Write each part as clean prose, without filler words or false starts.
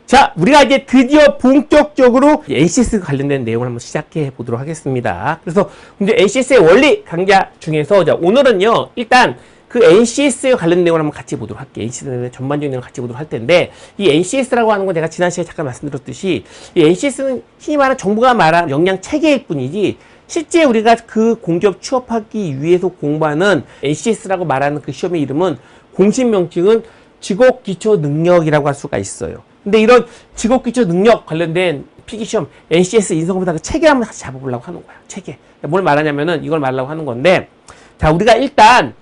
자, 우리가 이제 드디어 본격적으로 NCS 관련된 내용을 한번 시작해 보도록 하겠습니다. 그래서 이제 NCS의 원리 강좌 중에서 자, 오늘은요, 일단 그 NCS에 관련 내용을 한번 같이 보도록 할게요. NCS의 전반적인 내용을 같이 보도록 할 텐데, 이 NCS라고 하는 건 내가 지난 시간에 잠깐 말씀드렸듯이, 이 NCS는 흔히 말하는 정부가 말한 역량 체계일 뿐이지, 실제 우리가 그 공기업 취업하기 위해서 공부하는 NCS라고 말하는 그 시험의 이름은 공식 명칭은 직업기초능력이라고 할 수가 있어요. 근데 이런 직업기초능력 관련된 필기시험, NCS 인성검사 그 체계 한번 같이 잡아보려고 하는 거야. 체계. 뭘 말하냐면은 이걸 말하려고 하는 건데, 자, 우리가 일단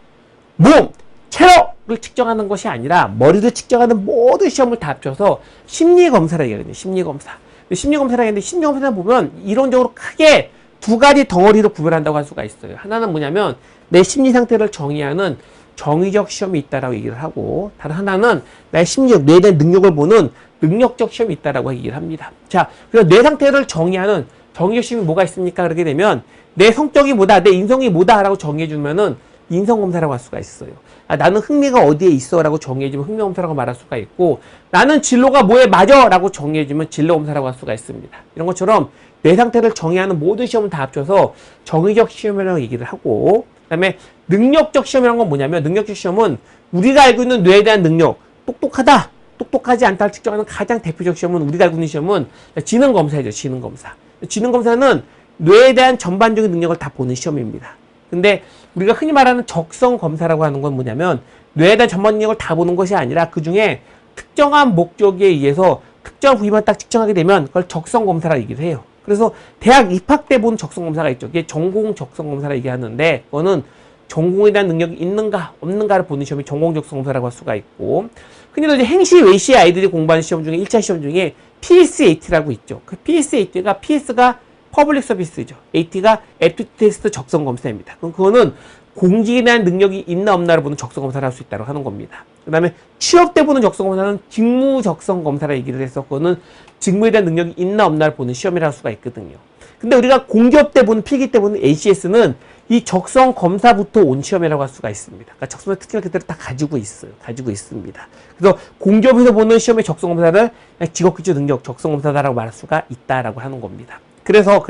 몸, 체력을 측정하는 것이 아니라 머리를 측정하는 모든 시험을 다 합쳐서 심리검사라고 얘기하거든요. 심리검사. 심리검사라고 했는데 심리검사를 보면 이론적으로 크게 두 가지 덩어리로 구별한다고 할 수가 있어요. 하나는 뭐냐면 내 심리 상태를 정의하는 정의적 시험이 있다라고 얘기를 하고, 다른 하나는 나의 심리적, 뇌에 대한 능력을 보는 능력적 시험이 있다라고 얘기를 합니다. 자, 그래서 내 상태를 정의하는 정의적 시험이 뭐가 있습니까? 그렇게 되면 내 성격이 뭐다, 내 인성이 뭐다라고 정의해주면은 인성검사라고 할 수가 있어요. 아, 나는 흥미가 어디에 있어 라고 정의해주면 흥미검사라고 말할 수가 있고, 나는 진로가 뭐에 맞아 라고 정의해주면 진로검사라고 할 수가 있습니다. 이런 것처럼 내 상태를 정의하는 모든 시험을 다 합쳐서 정의적 시험이라고 얘기를 하고, 그 다음에 능력적 시험이라는 건 뭐냐면, 능력적 시험은 우리가 알고 있는 뇌에 대한 능력, 똑똑하다, 똑똑하지 않다를 측정하는 가장 대표적 시험은, 우리가 알고 있는 시험은 지능검사이죠. 지능검사. 지능검사는 뇌에 대한 전반적인 능력을 다 보는 시험입니다. 근데 우리가 흔히 말하는 적성검사라고 하는 건 뭐냐면, 뇌에 대한 전반 능력을 다 보는 것이 아니라 그 중에 특정한 목적에 의해서 특정 부위만 딱 측정하게 되면 그걸 적성검사라고 얘기를 해요. 그래서 대학 입학 때 보는 적성검사가 있죠. 이게 전공 적성검사라고 얘기하는데, 그거는 전공에 대한 능력이 있는가 없는가를 보는 시험이 전공 적성검사라고 할 수가 있고, 흔히들 이제 행시 외시 아이들이 공부하는 시험 중에 1차 시험 중에 PSAT라고 있죠. 그 PSAT가 PS가 퍼블릭 서비스죠. AT가 애프티튜드 테스트 적성검사입니다. 그럼 그거는 공직에 대한 능력이 있나 없나를 보는 적성검사를 할 수 있다고 하는 겁니다. 그 다음에 취업 때 보는 적성검사는 직무 적성검사라 얘기를 해서, 그거는 직무에 대한 능력이 있나 없나를 보는 시험이라 할 수가 있거든요. 근데 우리가 공기업 때 보는, 필기 때 보는 NCS는 이 적성검사부터 온 시험이라고 할 수가 있습니다. 그러니까 적성의 특징을 그대로 다 가지고 있어요. 가지고 있습니다. 그래서 공기업에서 보는 시험의 적성검사를 직업기초 능력 적성검사다라고 말할 수가 있다라고 하는 겁니다. 그래서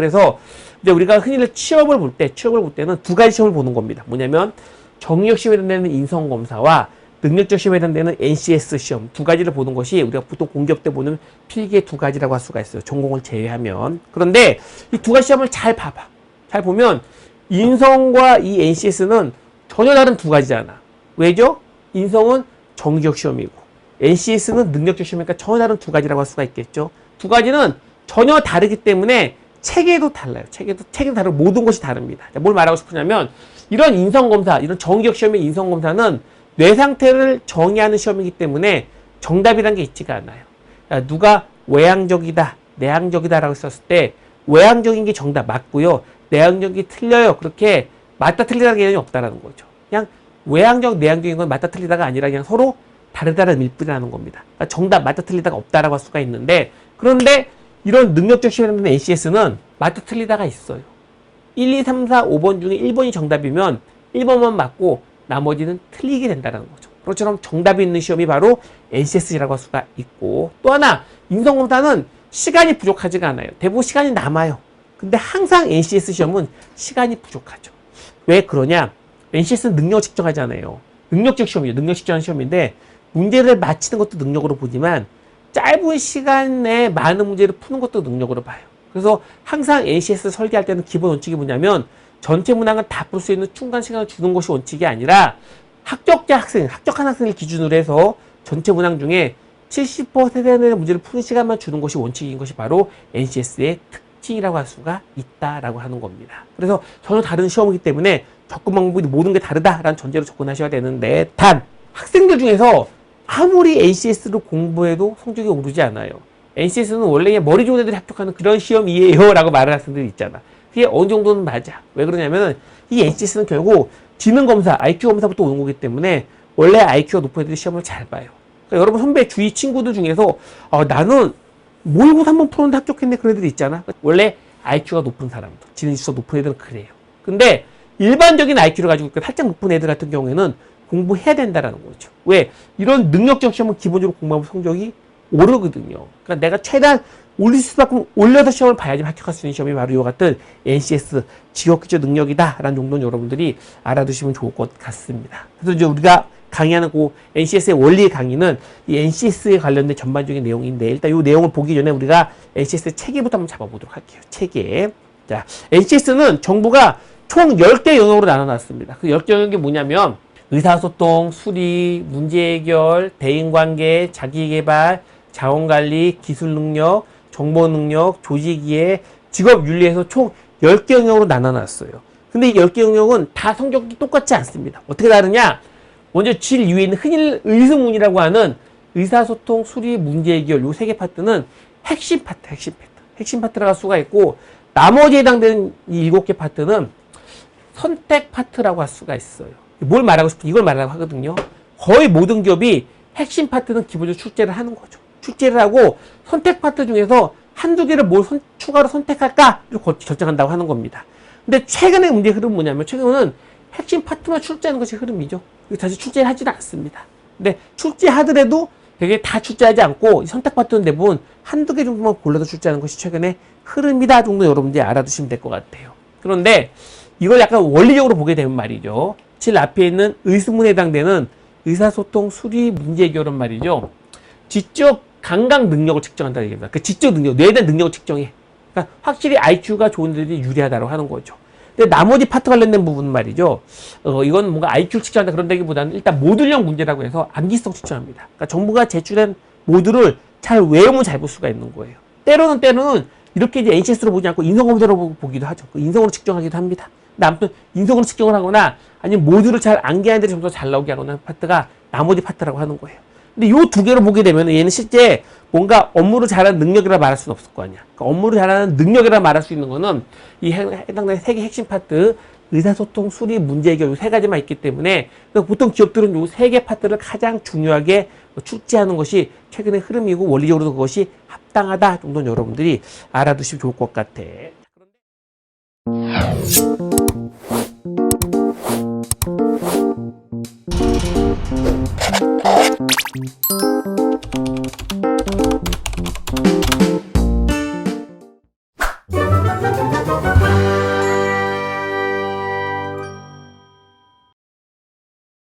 이제 우리가 흔히들 취업을 볼 때는 두 가지 시험을 보는 겁니다. 뭐냐면 정의적 시험에 해당되는 인성검사와 능력적 시험에 해당되는 NCS 시험, 두 가지를 보는 것이 우리가 보통 공기업 때 보는 필기의 두 가지라고 할 수가 있어요. 전공을 제외하면. 그런데 이 두 가지 시험을 잘 봐봐. 잘 보면 인성과 이 NCS는 전혀 다른 두 가지잖아. 왜죠? 인성은 정의적 시험이고 NCS는 능력적 시험이니까 전혀 다른 두 가지라고 할 수가 있겠죠. 두 가지는 전혀 다르기 때문에 체계도 달라요. 체계도 다르고 모든 것이 다릅니다. 뭘 말하고 싶으냐면, 이런 인성검사, 이런 정의적 시험의 인성검사는 뇌 상태를 정의하는 시험이기 때문에 정답이라는 게 있지가 않아요. 누가 외향적이다, 내향적이다 라고 썼을 때 외향적인 게 정답 맞고요, 내향적이 틀려요. 그렇게 맞다 틀리다는 개념이 없다라는 거죠. 그냥 외향적, 내향적인 건 맞다 틀리다가 아니라 그냥 서로 다르다는 일뿐이라는 겁니다. 그러니까 정답 맞다 틀리다가 없다라고 할 수가 있는데, 그런데 이런 능력적 시험에는 NCS는 맞다 틀리다가 있어요. 1, 2, 3, 4, 5번 중에 1번이 정답이면 1번만 맞고 나머지는 틀리게 된다는 거죠. 그것처럼 정답이 있는 시험이 바로 NCS라고 할 수가 있고, 또 하나 인성검사는 시간이 부족하지가 않아요. 대부분 시간이 남아요. 근데 항상 NCS 시험은 시간이 부족하죠. 왜 그러냐? NCS는 능력 측정하잖아요. 능력적 시험이죠. 능력 측정하는 시험인데 문제를 맞히는 것도 능력으로 보지만 짧은 시간에 많은 문제를 푸는 것도 능력으로 봐요. 그래서 항상 NCS 설계할 때는 기본 원칙이 뭐냐면, 전체 문항을 다 풀 수 있는 충분한 시간을 주는 것이 원칙이 아니라 합격한 학생을 기준으로 해서 전체 문항 중에 70%의 문제를 푸는 시간만 주는 것이 원칙인 것이 바로 NCS의 특징이라고 할 수가 있다라고 하는 겁니다. 그래서 전혀 다른 시험이기 때문에 접근 방법이 모든 게 다르다라는 전제로 접근하셔야 되는데, 단 학생들 중에서 아무리 NCS를 공부해도 성적이 오르지 않아요. NCS는 원래 머리 좋은 애들이 합격하는 그런 시험이에요 라고 말하는 학생들이 있잖아. 그게 어느 정도는 맞아. 왜 그러냐면 이 NCS는 결국 지능검사, IQ 검사부터 오는 거기 때문에 원래 IQ가 높은 애들이 시험을 잘 봐요. 그러니까 여러분 선배 주위 친구들 중에서 나는 모의고사 한번 풀었는데 합격했네, 그런 애들이 있잖아. 원래 IQ가 높은 사람들, 지능지수가 높은 애들은 그래요. 근데 일반적인 IQ를 가지고 살짝 높은 애들 같은 경우에는 공부해야 된다라는 거죠. 왜? 이런 능력적 시험은 기본적으로 공부하면 성적이 오르거든요. 그러니까 내가 최대한 올릴 수만큼 올려서 시험을 봐야지 합격할 수 있는 시험이 바로 이와 같은 NCS 지역기초 능력이다라는 정도는 여러분들이 알아두시면 좋을 것 같습니다. 그래서 이제 우리가 강의하는 그 NCS의 원리 강의는 이 NCS에 관련된 전반적인 내용인데 일단 이 내용을 보기 전에 우리가 NCS 체계부터 한번 잡아보도록 할게요. 체계. 자, NCS는 정부가 총 10개 영역으로 나눠놨습니다. 그 10개 영역이 뭐냐면 의사소통, 수리, 문제해결, 대인관계, 자기개발, 자원관리, 기술능력, 정보능력, 조직이해, 직업윤리에서 총 10개 영역으로 나눠놨어요. 근데 이 10개 영역은 다 성격이 똑같지 않습니다. 어떻게 다르냐? 먼저 질 위에 있는 흔히 의수문이라고 하는 의사소통, 수리, 문제해결 요 3개 파트는 핵심 파트, 핵심 파트라고 할 수가 있고 나머지에 해당되는 이 7개 파트는 선택 파트라고 할 수가 있어요. 뭘 말하고 싶어? 이걸 말하려고 하거든요. 거의 모든 기업이 핵심 파트는 기본적으로 출제를 하는 거죠. 출제를 하고 선택 파트 중에서 한두 개를 뭘 추가로 선택할까를 결정한다고 하는 겁니다. 근데 최근의 문제 흐름은 뭐냐면 최근은 핵심 파트만 출제하는 것이 흐름이죠. 다시 출제를 하지는 않습니다. 근데 출제하더라도 되게 다 출제하지 않고 선택 파트는 대부분 한두 개 정도만 골라서 출제하는 것이 최근의 흐름이다 정도 여러분들이 알아두시면 될 것 같아요. 그런데 이걸 약간 원리적으로 보게 되면 말이죠. 질 앞에 있는 의수문에 해당되는 의사소통, 수리, 문제해결은 말이죠. 지적 감각 능력을 측정한다는 얘기입니다. 그 지적 능력, 뇌에 대한 능력을 측정해. 그러니까 확실히 IQ가 좋은 애들이 유리하다고 하는 거죠. 근데 나머지 파트 관련된 부분은 말이죠. 이건 뭔가 IQ를 측정한다 그런다기보다는 일단 모듈형 문제라고 해서 암기성 측정합니다. 그러니까 정부가 제출한 모듈을 잘 외우면 잘 볼 수가 있는 거예요. 때로는 이렇게 이제 NCS로 보지 않고 인성검사로 보기도 하죠. 인성으로 측정하기도 합니다. 근데 아무튼 인성으로 측정을 하거나 아니면 모듈을 잘 암기하는 데를 점수가 잘 나오게 하거나 파트가 나머지 파트라고 하는 거예요. 근데 요 두 개로 보게 되면 얘는 실제 뭔가 업무를 잘하는 능력이라 말할 수는 없을 거 아니야. 그러니까 업무를 잘하는 능력이라 말할 수 있는 거는 이 해당되는 3개 핵심 파트, 의사소통, 수리, 문제해결 요 3가지만 있기 때문에 보통 기업들은 요 3개 파트를 가장 중요하게 출제하는 것이 최근의 흐름이고 원리적으로도 그것이 합당하다 정도는 여러분들이 알아두시면 좋을 것 같아. 그런데